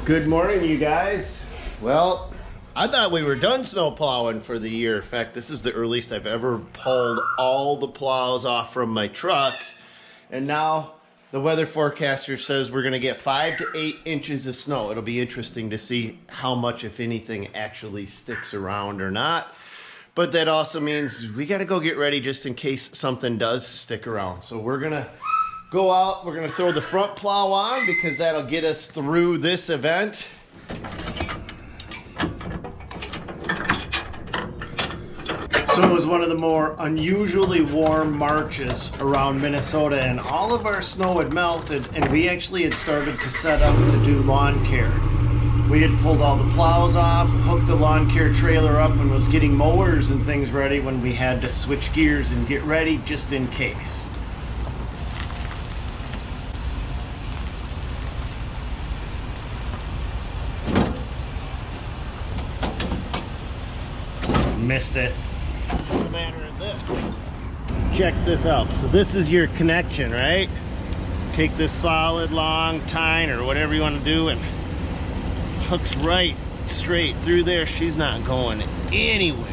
Good morning, you guys. Well, I thought we were done snow plowing for the year. In fact, this is the earliest I've ever pulled all the plows off from my trucks. And now the weather forecaster says we're gonna get 5 to 8 inches of snow. It'll be interesting to see how much, if anything, actually sticks around or not. But that also means we gotta go get ready just in case something does stick around. So we're gonna go out, we're gonna throw the front plow on because that'll get us through this event. So it was one of the more unusually warm Marches around Minnesota, and all of our snow had melted, and we actually had started to set up to do lawn care. We had pulled all the plows off, hooked the lawn care trailer up, and was getting mowers and things ready when we had to switch gears and get ready just in case. Missed it. What's the matter with this? Check this out. So this is your connection, right? Take this solid long tine or whatever you want to do and hooks right straight through there. She's not going anywhere.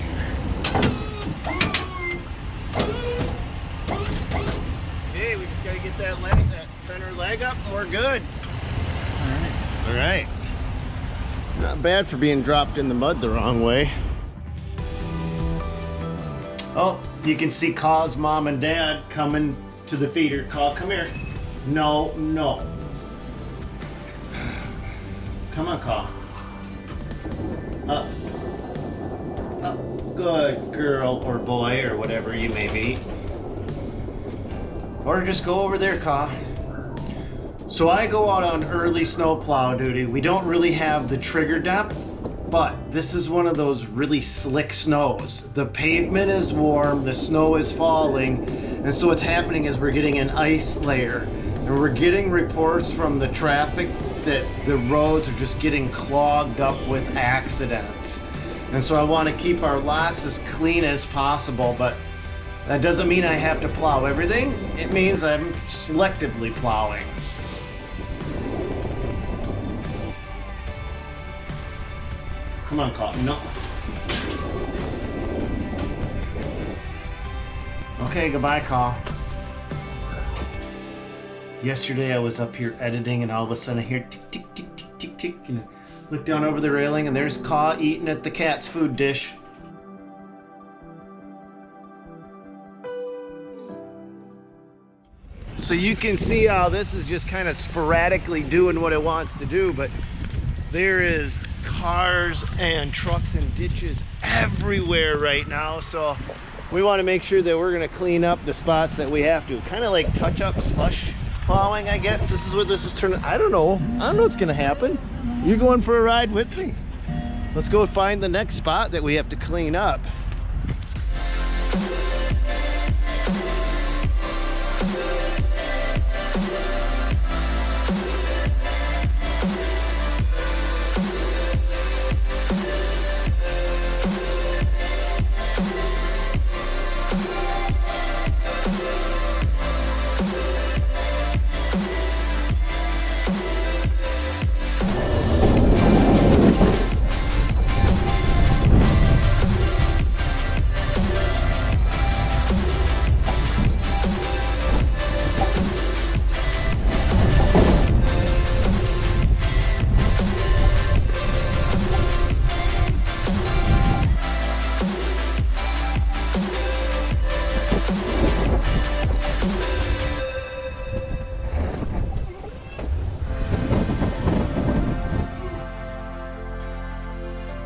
Okay, we just got to get that leg, that center leg up, and we're good. All right. Not bad for being dropped in the mud the wrong way. Oh, you can see Kaw's mom and dad coming to the feeder. Kaw, come here. No, no. Come on, Kaw. Up. Up. Good girl or boy or whatever you may be. Or just go over there, Kaw. So I go out on early snowplow duty. We don't really have the trigger depth, but this is one of those really slick snows. The pavement is warm, the snow is falling, and so what's happening is we're getting an ice layer. And we're getting reports from the traffic that the roads are just getting clogged up with accidents. And so I want to keep our lots as clean as possible, but that doesn't mean I have to plow everything. It means I'm selectively plowing. Come on, Kaw. No. Okay, goodbye, Kaw. Yesterday I was up here editing and all of a sudden I hear tick, tick, tick, tick, tick, tick. And I look down over the railing and there's Kaw eating at the cat's food dish. So you can see how this is just kind of sporadically doing what it wants to do, but there is cars and trucks and ditches everywhere right now, so we want to make sure that we're going to clean up the spots that we have to. Kind of like touch up slush plowing, I guess. This is what this is turning. I don't know what's going to happen. You're going for a ride with me. Let's go find the next spot that we have to clean up.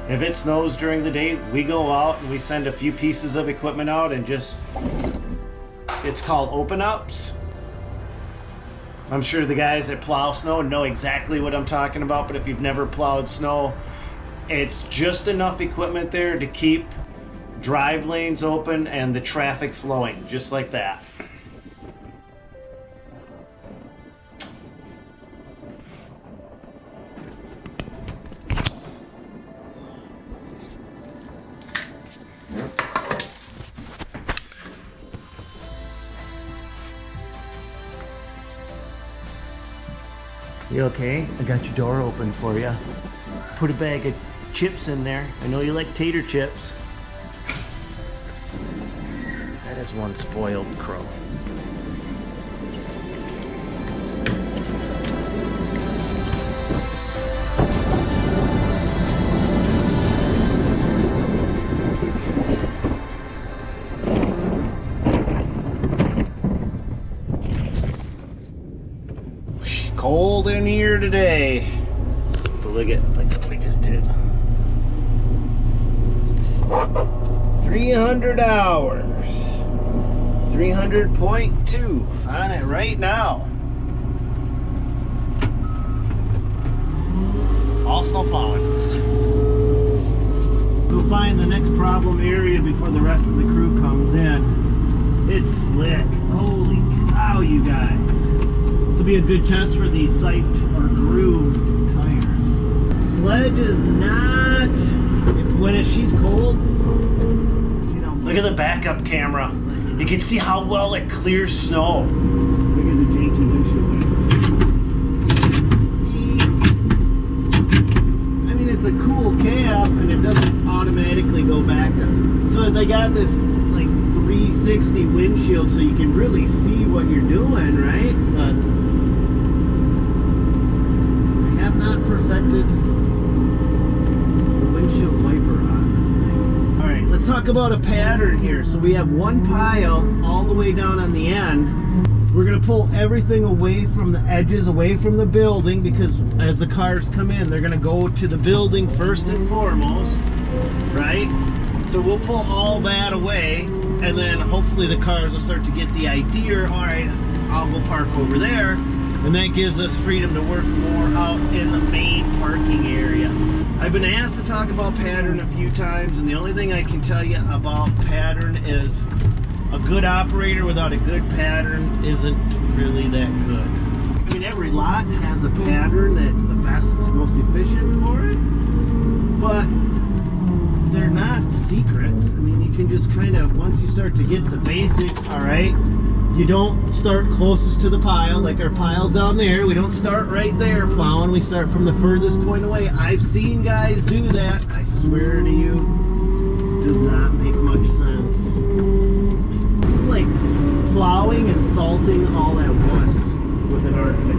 If it snows during the day, we go out and we send a few pieces of equipment out and just, it's called open ups. I'm sure the guys that plow snow know exactly what I'm talking about, but if you've never plowed snow, it's just enough equipment there to keep drive lanes open and the traffic flowing, just like that. You okay? I got your door open for you. Put a bag of chips in there. I know you like tater chips. That is one spoiled crow. Cold in here today, but look what we just did. 300 hours, 300.2 on it right now. All snow plowing. We'll find the next problem area before the rest of the crew comes in. It's slick. Holy cow, you guys. This will be a good test for these siped or grooved tires. Sledge is not, when she's cold, look at the backup camera. You can see how well it clears snow. Look at the janky windshield wiper. I mean, it's a cool cab and it doesn't automatically go back up. So they got this like 360 windshield so you can really see what you're doing, right? But not perfected the windshield wiper on this thing. All right, let's talk about a pattern here. So we have one pile all the way down on the end. We're gonna pull everything away from the edges, away from the building, because as the cars come in, they're gonna go to the building first and foremost, right? So we'll pull all that away, and then hopefully the cars will start to get the idea, all right, I'll go park over there. And that gives us freedom to work more out in the main parking area. I've been asked to talk about pattern a few times, and the only thing I can tell you about pattern is a good operator without a good pattern isn't really that good. I mean, every lot has a pattern that's the best, most efficient for it, but they're not secrets. I mean, you can just kind of, once you start to get the basics, all right, you don't start closest to the pile, like our pile's down there. We don't start right there plowing. We start from the furthest point away. I've seen guys do that. I swear to you, it does not make much sense. This is like plowing and salting all at once with an Arctic.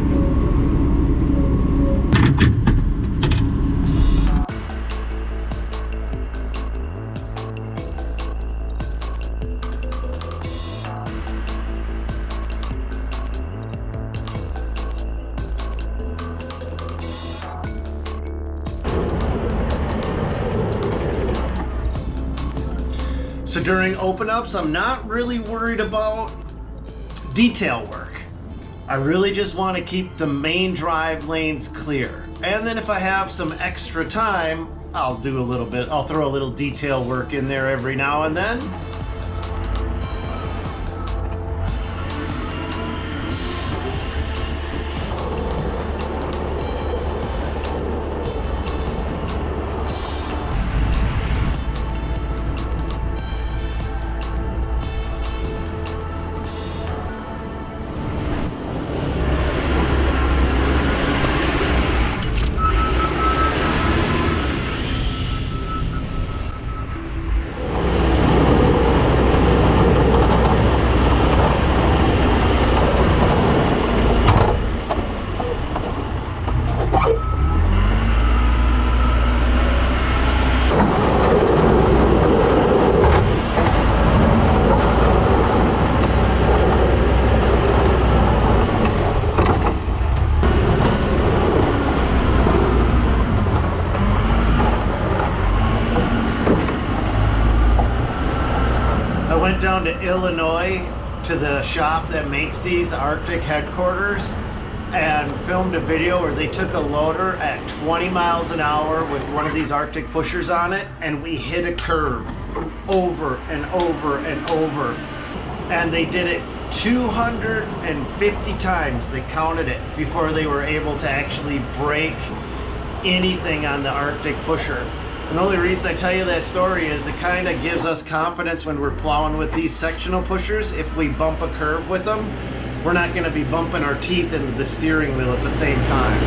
So during open ups, I'm not really worried about detail work. I really just want to keep the main drive lanes clear. And then if I have some extra time, I'll do a little bit, I'll throw a little detail work in there every now and then. Down to Illinois to the shop that makes these Arctic headquarters and filmed a video where they took a loader at 20 miles an hour with one of these Arctic pushers on it, and we hit a curve over and over and over, and they did it 250 times. They counted it before they were able to actually break anything on the Arctic pusher. And the only reason I tell you that story is it kind of gives us confidence when we're plowing with these sectional pushers. If we bump a curve with them, we're not going to be bumping our teeth into the steering wheel at the same time.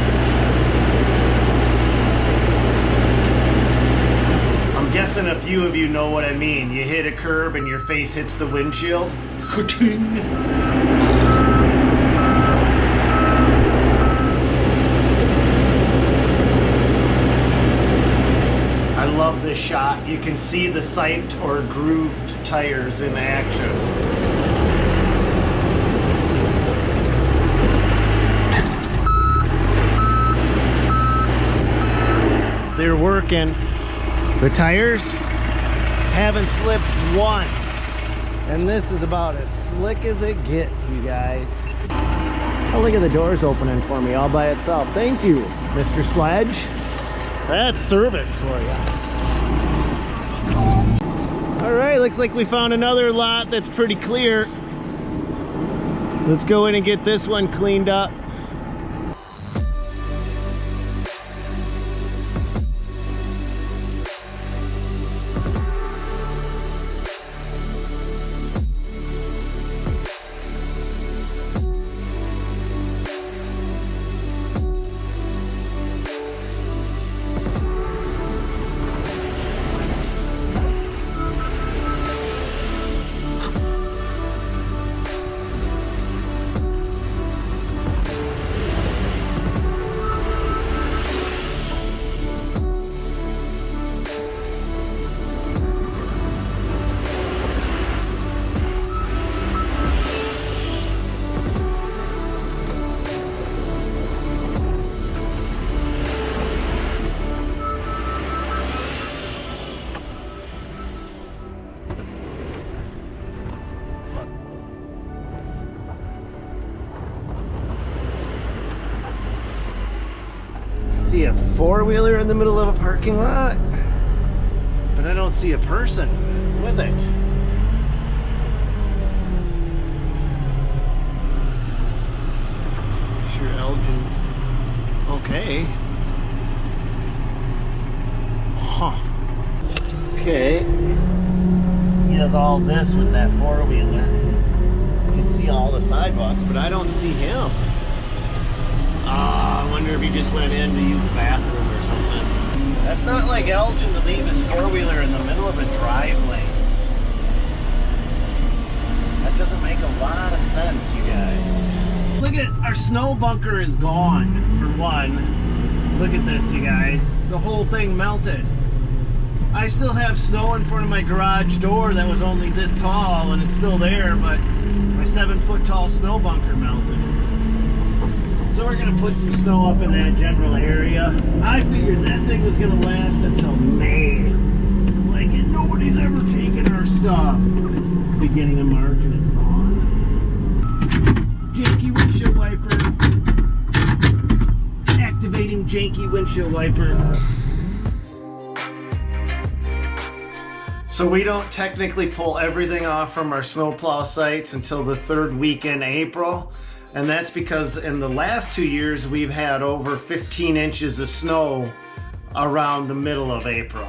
I'm guessing a few of you know what I mean. You hit a curb and your face hits the windshield. I love this shot. You can see the siped or grooved tires in action. They're working. The tires haven't slipped once. And this is about as slick as it gets, you guys. Oh, look at the doors opening for me all by itself. Thank you, Mr. Sledge. That's service for you. All right, looks like we found another lot that's pretty clear. Let's go in and get this one cleaned up. See a four-wheeler in the middle of a parking lot, but I don't see a person with it. Sure, Elgin's okay. Huh. Okay. He does all this with that four-wheeler. You can see all the sidewalks, but I don't see him. I wonder if he just went in to use the bathroom or something. That's not like Elgin to leave his four-wheeler in the middle of a drive lane. That doesn't make a lot of sense, you guys. Look at, our snow bunker is gone, for one. Look at this, you guys. The whole thing melted. I still have snow in front of my garage door that was only this tall, and it's still there, but my 7-foot tall snow bunker melted. So we're gonna put some snow up in that general area. I figured that thing was gonna last until May. Like, nobody's ever taken our stuff. It's the beginning of March and it's gone. Janky windshield wiper. Activating janky windshield wiper. So we don't technically pull everything off from our snowplow sites until the 3rd week in April. And that's because in the last 2 years, we've had over 15 inches of snow around the middle of April.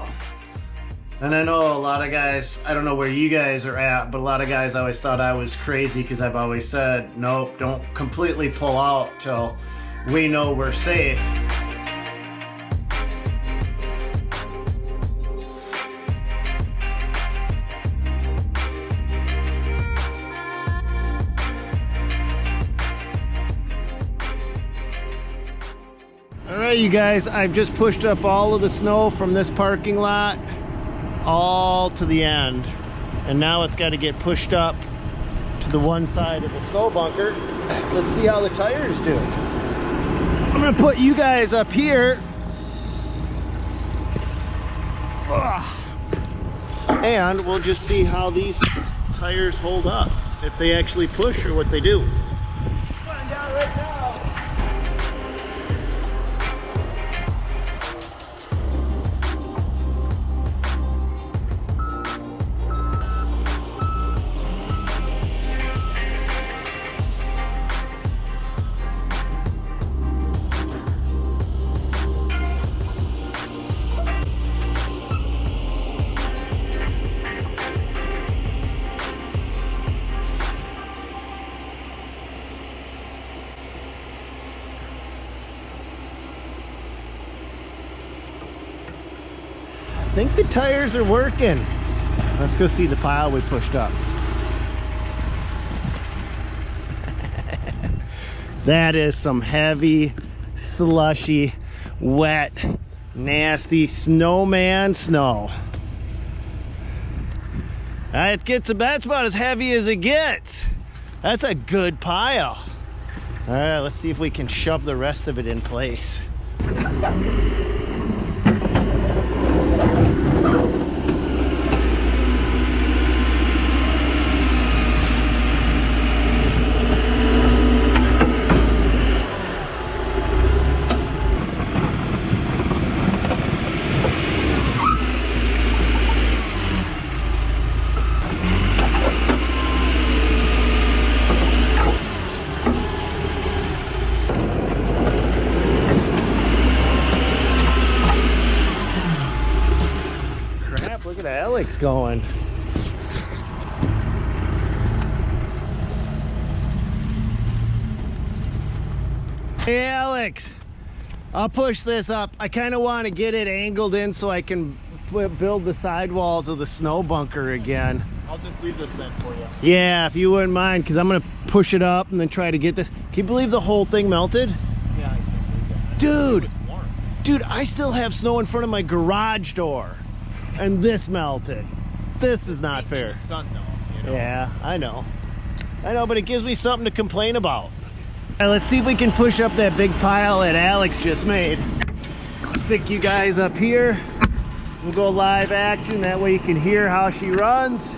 And I know a lot of guys, I don't know where you guys are at, but a lot of guys always thought I was crazy because I've always said, nope, don't completely pull out till we know we're safe. Alright, you guys, I've just pushed up all of the snow from this parking lot all to the end, and now it's got to get pushed up to the one side of the snow bunker. Let's see how the tires do. I'm gonna put you guys up here. Ugh. And we'll just see how these tires hold up, if they actually push or what they do. Find out right now. I think the tires are working. Let's go see the pile we pushed up. That is some heavy, slushy, wet, nasty snowman snow. That's about as heavy as it gets. That's a good pile. All right, let's see if we can shove the rest of it in place. Look at Alex going. Hey Alex, I'll push this up. I kind of want to get it angled in so I can build the sidewalls of the snow bunker again. I'll just leave this in for you. Yeah, if you wouldn't mind, because I'm going to push it up and then try to get this. Can you believe the whole thing melted? Yeah, I can believe that. Dude, I still have snow in front of my garage door. And this melted. This is not fair. Sun, though, you know? Yeah, I know, but it gives me something to complain about. All right, let's see if we can push up that big pile that Alex just made. Stick you guys up here. We'll go live action. That way you can hear how she runs.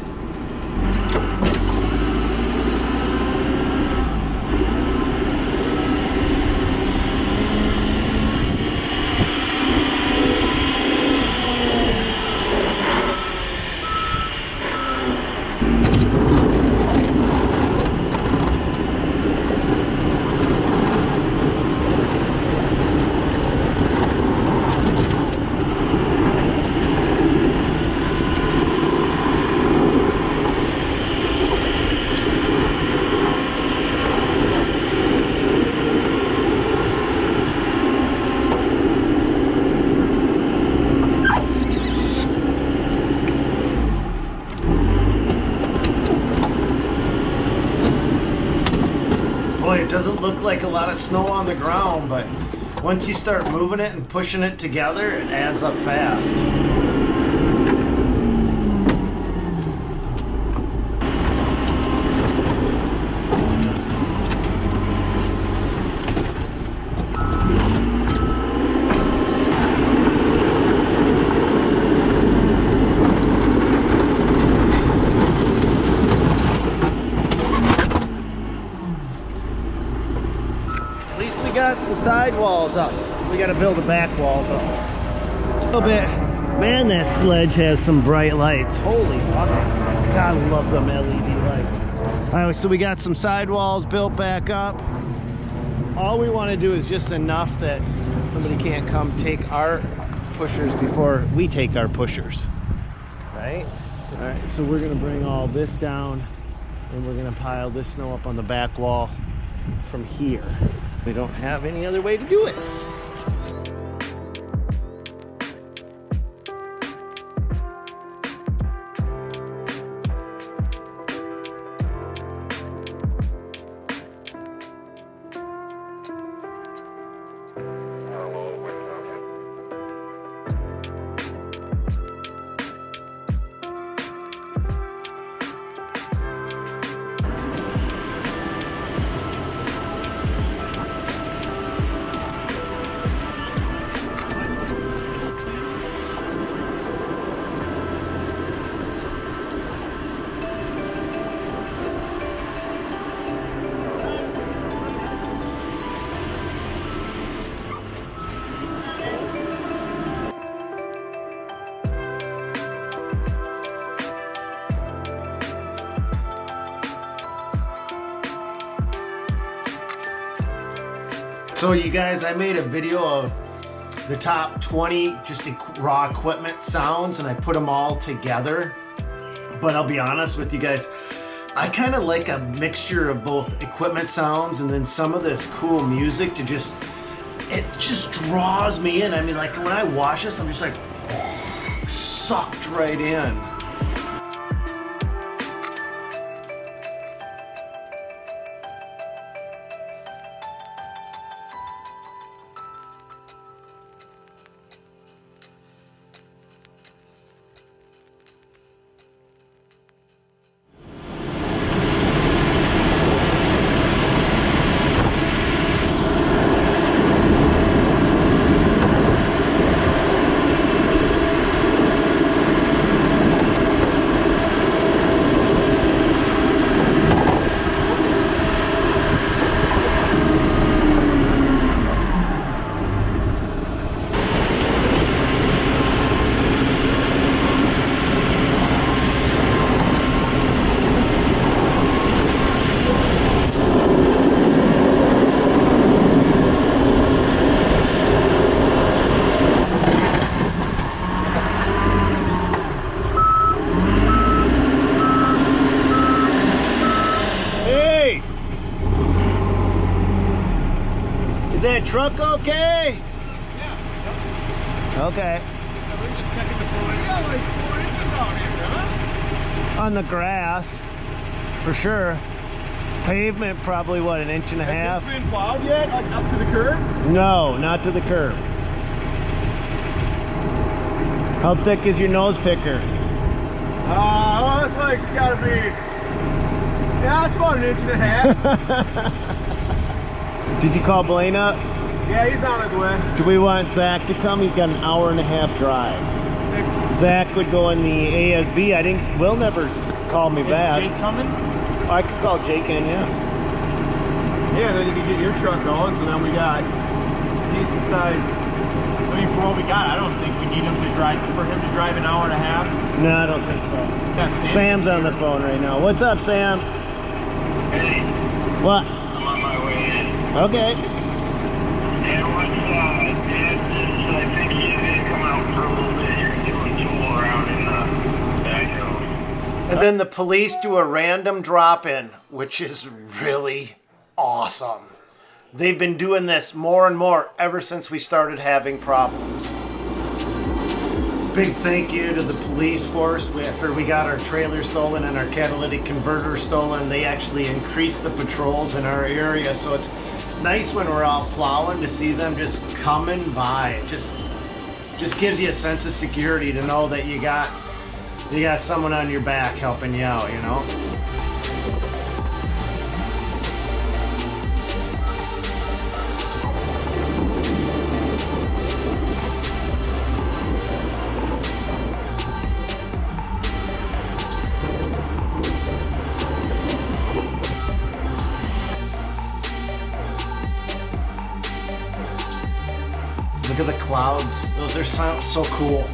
It doesn't look like a lot of snow on the ground, but once you start moving it and pushing it together, it adds up fast. Got some sidewalls up. We got to build a back wall though. A little bit. Man, that sledge has some bright lights. Holy fuck. God, I love them LED lights. All right, so we got some sidewalls built back up. All we want to do is just enough that somebody can't come take our pushers before we take our pushers. Right? All right, so we're going to bring all this down and we're going to pile this snow up on the back wall from here. We don't have any other way to do it. So you guys, I made a video of the top 20 just raw equipment sounds and I put them all together. But I'll be honest with you guys, I kind of like a mixture of both equipment sounds and then some of this cool music to just, it just draws me in. I mean, like when I watch this, I'm just like, sucked right in. Is that truck okay? Yeah. Okay. We're just checking the flow. We got like 4 inches out here, huh? On the grass, for sure. Pavement probably what, 1.5 inches? Has this been plowed yet? Like up to the curb? No, not to the curb. How thick is your nose picker? Oh, it's like gotta be. Yeah, it's about 1.5 inches. Did you call Blaine up? Yeah, he's on his way. Do we want Zach to come? He's got an 1.5-hour drive. Sick. Zach would go in the ASB. I think Will never called me back. Is Jake coming? I could call Jake in, yeah. Yeah, then you can get your truck going. So then we got decent size. I mean, for what we got, I don't think we need him to drive. For him to drive an 1.5 hours. No, I don't think so. Yeah, Sam's on the phone right now. What's up, Sam? Hey, What? I'm on my way in. Okay. And what's Dad is, I think he's gonna come out for a little bit. You're doing tool around in the backhill. And then the police do a random drop-in, which is really awesome. They've been doing this more and more ever since we started having problems. Big thank you to the police force. After we got our trailer stolen and our catalytic converter stolen, they actually increased the patrols in our area. So it's nice when we're out plowing to see them just coming by. It just gives you a sense of security to know that you got someone on your back helping you out, you know? Look at the clouds. Those are so cool.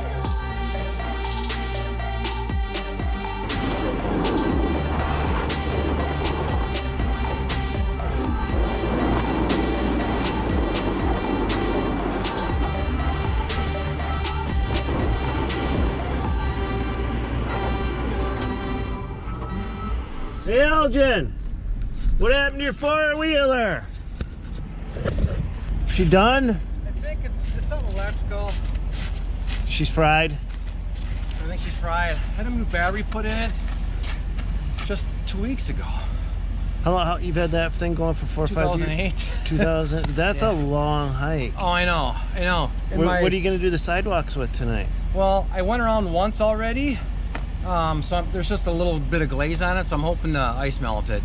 Hey, Elgin, what happened to your four-wheeler? She done? I think it's something electrical. She's fried. I think she's fried. I had a new battery put in it just 2 weeks ago. How long you've had that thing going for 4 or 5 years? 2008. 2000. That's Yeah. a long hike. Oh, I know. And What are you going to do the sidewalks with tonight? Well, I went around once already. There's just a little bit of glaze on it, so I'm hoping to ice melt it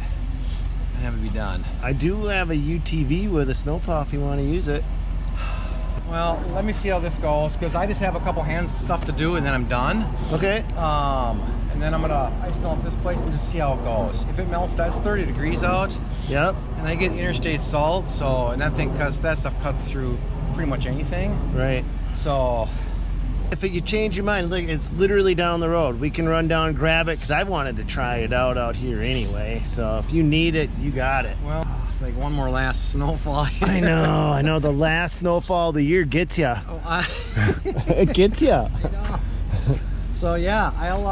and have it be done. I do have a UTV with a snowplow if you want to use it. Well, let me see how this goes, because I just have a couple hands stuff to do and then I'm done. Okay. And then I'm gonna ice melt this place and just see how it goes. If it melts, that's 30 degrees out. Yep. And I get interstate salt, and that thing, because that stuff cuts through pretty much anything. Right. So, If you change your mind, look, it's literally down the road. We can run down and grab it because I wanted to try it out here anyway. So if you need it, you got it. well, it's like one more last snowfall. I know. The last snowfall of the year gets you. Oh, It gets you. I know. So yeah, I'll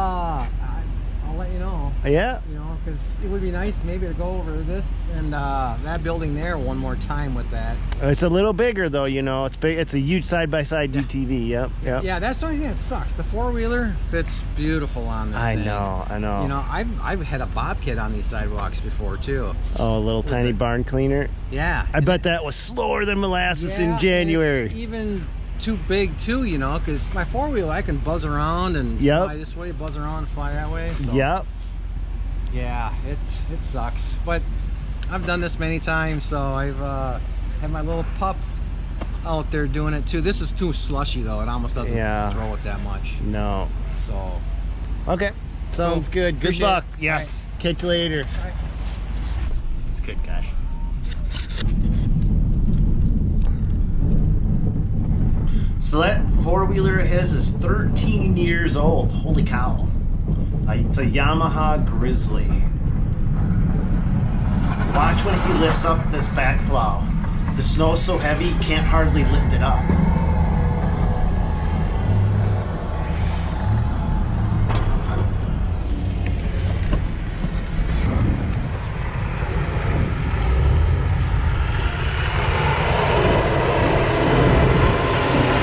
let you know. Yeah. You know, because it would be nice maybe to go over this and that building there one more time with that. It's a little bigger though, you know. It's big. It's a huge side-by-side UTV. Yep. Yep. Yeah, that's the only thing that sucks. The four-wheeler fits beautiful on this thing. I know. You know, I've had a bobcat on these sidewalks before too. Oh, a little tiny barn cleaner. Yeah. I bet that was slower than molasses Yeah, in January. and it's even too big too, you know, because my four-wheeler I can buzz around and fly this way, buzz around, fly that way. So, yep. yeah, it sucks, but I've done this many times, so I've had my little pup out there doing it too. This is too slushy though. It almost doesn't throw it that much. No. So okay, sounds good. Good Appreciate luck. it. Yes. Catch you later. Bye. It's a good guy. So that four-wheeler of his is 13 years old. Holy cow. It's a Yamaha Grizzly. Watch when he lifts up this back plow. The snow's so heavy, he can't hardly lift it up.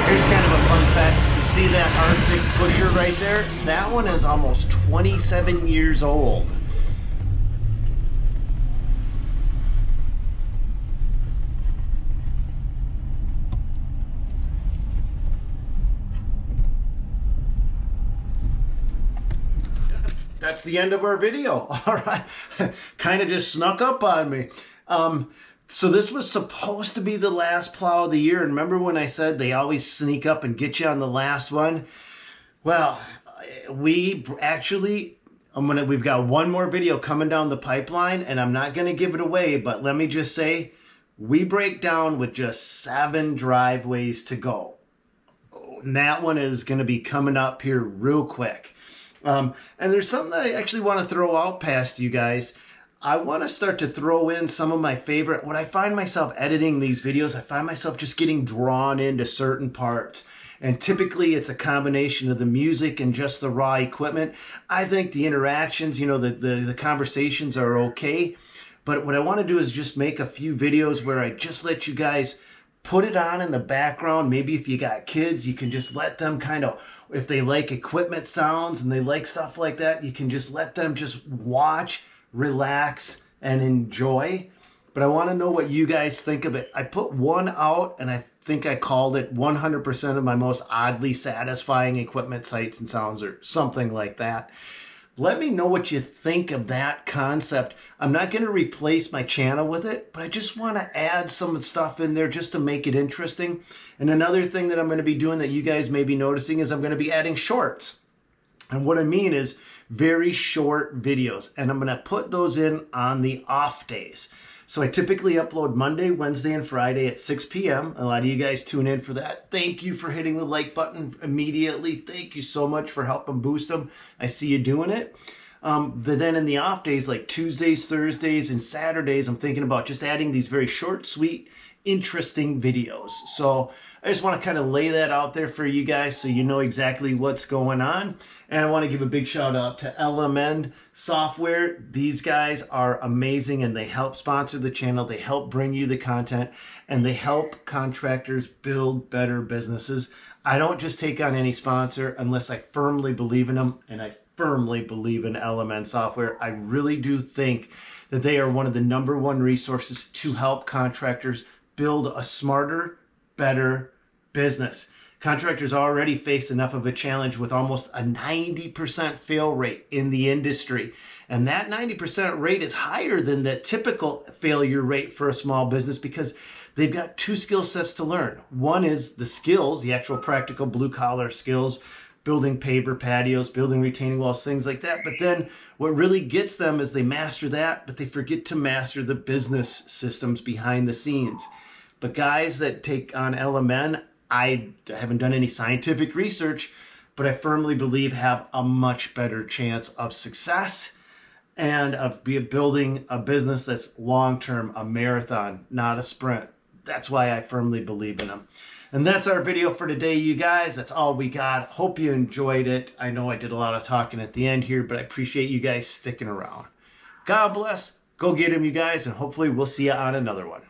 Here's kind of a fun fact. You see that Arctic pusher right there? That one is almost 27 years old. That's the end of our video. All right. Kind of just snuck up on me. So this was supposed to be the last plow of the year. And remember when I said they always sneak up and get you on the last one? Well, we actually, we've got one more video coming down the pipeline, and I'm not going to give it away, but let me just say, we break down with just 7 driveways to go. And that one is going to be coming up here real quick. And there's something that I actually want to throw out past you guys. I want to start to throw in some of my favorite, when I find myself editing these videos, I find myself just getting drawn into certain parts. And typically it's a combination of the music and just the raw equipment. I think the interactions, you know, the conversations are okay. But what I want to do is just make a few videos where I just let you guys put it on in the background. Maybe if you got kids, you can just let them kind of, if they like equipment sounds and they like stuff like that, you can just let them just watch, relax, and enjoy. But I want to know what you guys think of it. I put one out, and I think I called it 100% of my most oddly satisfying equipment sights and sounds, or something like that. Let me know what you think of that concept. I'm not going to replace my channel with it, but I just want to add some stuff in there just to make it interesting. And another thing that I'm going to be doing that you guys may be noticing is I'm going to be adding shorts. And what I mean is very short videos. And I'm going to put those in on the off days. So I typically upload Monday, Wednesday, and Friday at 6 p.m. A lot of you guys tune in for that. Thank you for hitting the like button immediately. Thank you so much for helping boost them. I see you doing it. But then in the off days, like Tuesdays, Thursdays, and Saturdays, I'm thinking about just adding these very short, sweet, interesting videos. So I just want to kind of lay that out there for you guys so you know exactly what's going on. And I want to give a big shout out to LMN Software. These guys are amazing, and they help sponsor the channel. They help bring you the content, and they help contractors build better businesses. I don't just take on any sponsor unless I firmly believe in them, and I firmly believe in LMN Software. I really do think that they are one of the #1 resources to help contractors build a smarter, better business. Contractors already face enough of a challenge with almost a 90% fail rate in the industry. And that 90% rate is higher than the typical failure rate for a small business because they've got 2 skill sets to learn. One is the skills, the actual practical blue-collar skills, building paver patios, building retaining walls, things like that. But then what really gets them is they master that, but they forget to master the business systems behind the scenes. But guys that take on LMN, I haven't done any scientific research, but I firmly believe have a much better chance of success and of building a business that's long-term, a marathon, not a sprint. that's why I firmly believe in them. And that's our video for today, you guys. That's all we got. Hope you enjoyed it. I know I did a lot of talking at the end here, but I appreciate you guys sticking around. God bless. Go get them, you guys, and hopefully we'll see you on another one.